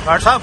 Guard साहब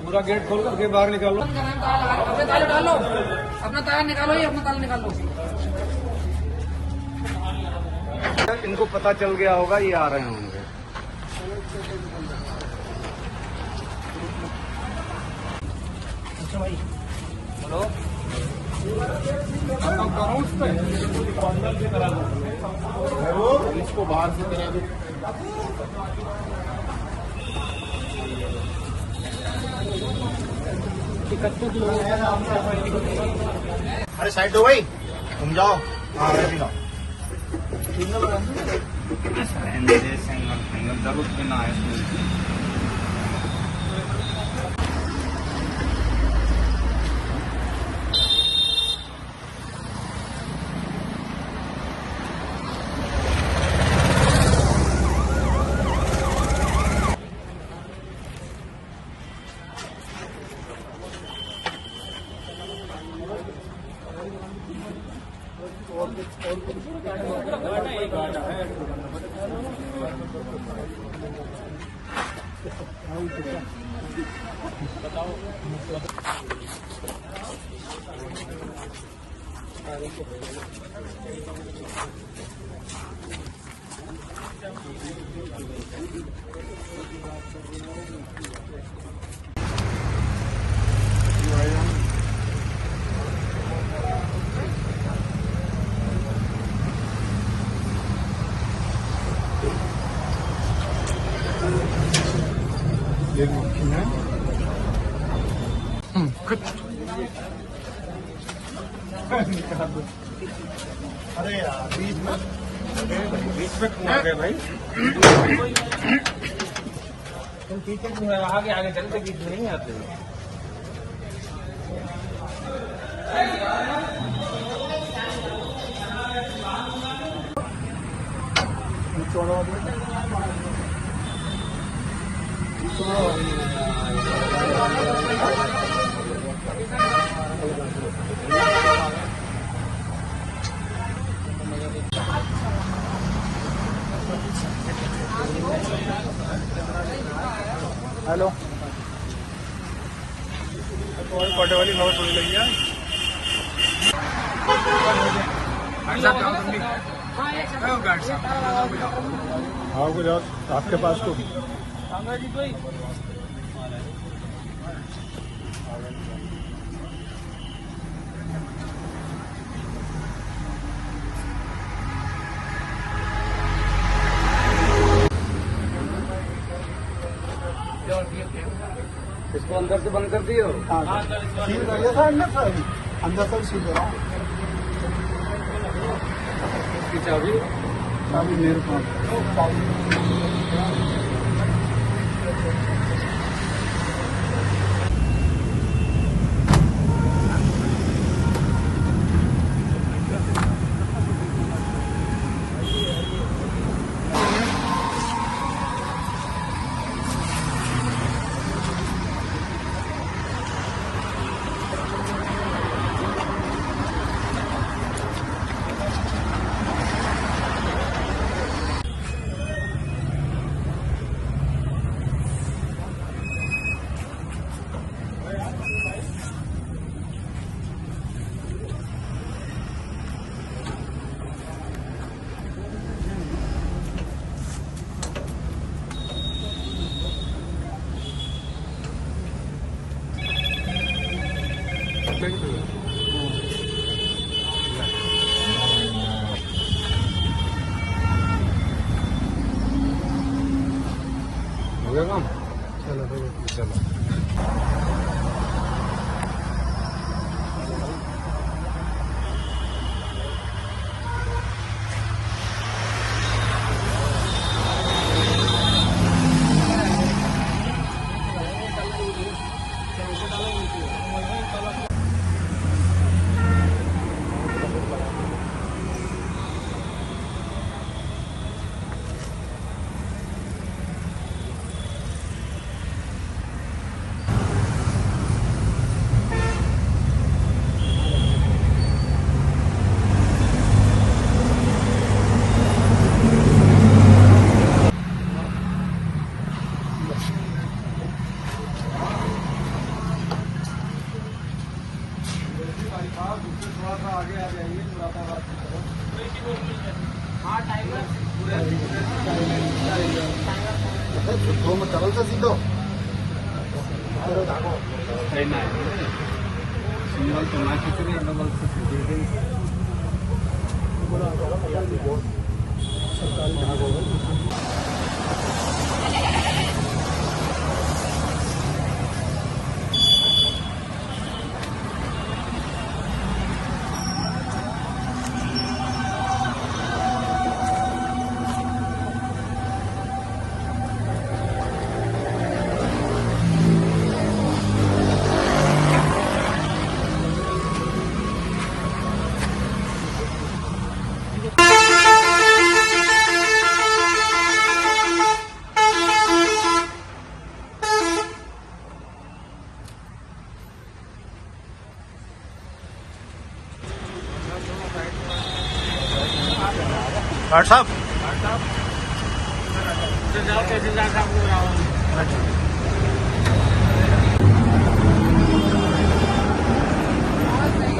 पूरा gate खोल करके बाहर निकालो। अपने ताले डालो, अपना ताला निकालो, ये अपना ताला निकालो। इनको पता चल गया होगा, ये आ रहे होंगे। अच्छा भाई हेलो, इसको बाहर से करा दो। अरे साइड दो भाई, तुम जाओ। हाँ भी जाओ। जरूरत भी ना है। अरे यार बीच में आ गए भाई। तुम पीछे क्यों है? आगे आगे चलते बीच में नहीं आते। हेलो, कोटे वाली खबर थोड़ी लगी है। हाँ कुछ और आपके पास तो इसको अंदर से बंद कर दिए हो? सील कर दिया था अंदर तक सील करा। इसकी चाबी मेरे पास। हो गया काम? चलो। दो में चलो से सीधो सिंगल तो ना खींच रही, डबल से खींच रही। डॉक्टर साहब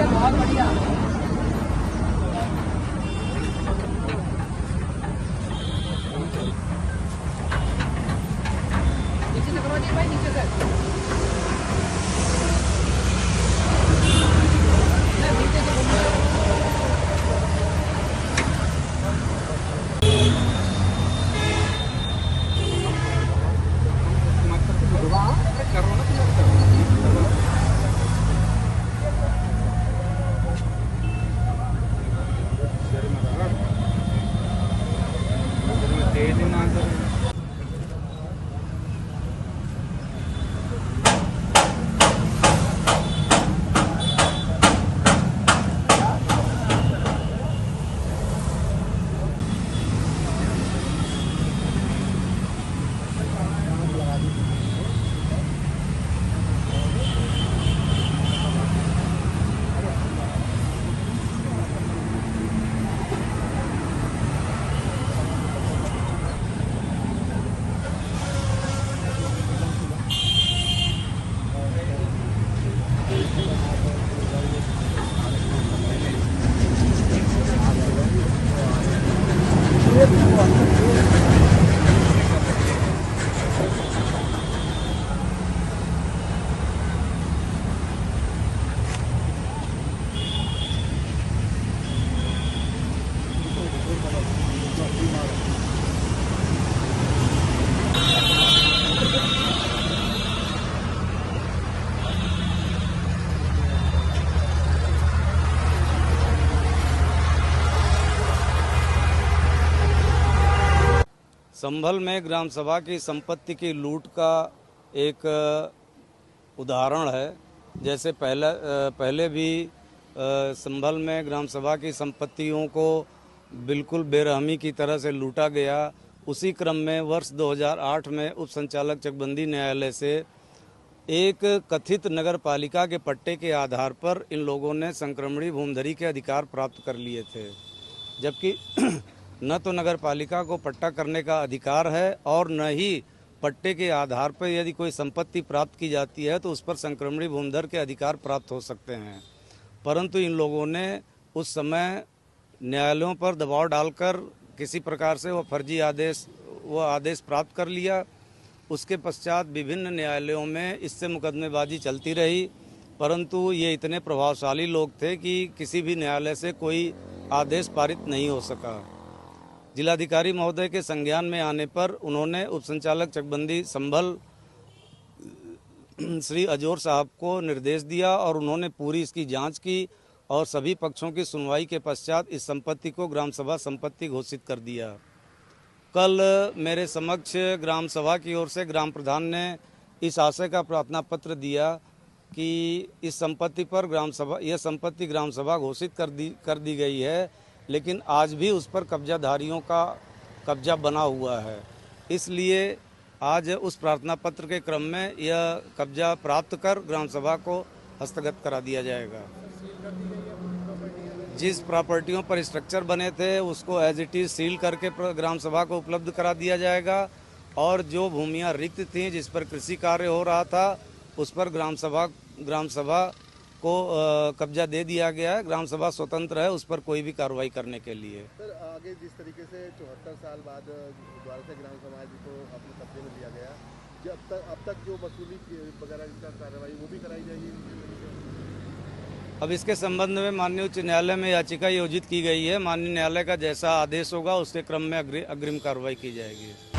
बहुत बढ़िया। नीचे से करवा दिए भाई, नीचे से। नीचे से संभल में ग्राम सभा की संपत्ति की लूट का एक उदाहरण है। जैसे पहले भी संभल में ग्राम सभा की संपत्तियों को बिल्कुल बेरहमी की तरह से लूटा गया। उसी क्रम में वर्ष 2008 में उप संचालक चकबंदी न्यायालय से एक कथित नगर पालिका के पट्टे के आधार पर इन लोगों ने संक्रमणी भूमधरी के अधिकार प्राप्त कर लिए थे, जबकि न तो नगर पालिका को पट्टा करने का अधिकार है और न ही पट्टे के आधार पर यदि कोई संपत्ति प्राप्त की जाती है तो उस पर संक्रमणी भूमधर के अधिकार प्राप्त हो सकते हैं। परंतु इन लोगों ने उस समय न्यायालयों पर दबाव डालकर किसी प्रकार से वो आदेश प्राप्त कर लिया। उसके पश्चात विभिन्न न्यायालयों में इससे मुकदमेबाजी चलती रही, परंतु ये इतने प्रभावशाली लोग थे कि किसी भी न्यायालय से कोई आदेश पारित नहीं हो सका। जिलाधिकारी महोदय के संज्ञान में आने पर उन्होंने उप संचालक चकबंदी संभल श्री अजोर साहब को निर्देश दिया और उन्होंने पूरी इसकी जांच की और सभी पक्षों की सुनवाई के पश्चात इस संपत्ति को ग्राम सभा संपत्ति घोषित कर दिया। कल मेरे समक्ष ग्राम सभा की ओर से ग्राम प्रधान ने इस आशय का प्रार्थना पत्र दिया कि इस संपत्ति पर यह संपत्ति ग्राम सभा घोषित कर दी गई है, लेकिन आज भी उस पर कब्जाधारियों का कब्जा बना हुआ है। इसलिए आज उस प्रार्थना पत्र के क्रम में यह कब्जा प्राप्त कर ग्राम सभा को हस्तगत करा दिया जाएगा। जिस प्रॉपर्टियों पर स्ट्रक्चर बने थे उसको एज इट इज सील करके ग्राम सभा को उपलब्ध करा दिया जाएगा और जो भूमियां रिक्त थीं जिस पर कृषि कार्य हो रहा था उस पर ग्राम सभा को कब्जा दे दिया गया है। ग्राम सभा स्वतंत्र है उस पर कोई भी कार्रवाई करने के लिए। सर आगे जिस तरीके से 74 साल बाद दोबारा से ग्राम समाज को अपने कब्जे में लिया अब तक जो वसूली वगैरह का कार्रवाई वो भी कराई जाएगी? अब इसके संबंध में माननीय उच्च न्यायालय में याचिका योजित की गई है। माननीय न्यायालय का जैसा आदेश होगा उसके क्रम में अग्रिम कार्रवाई की जाएगी।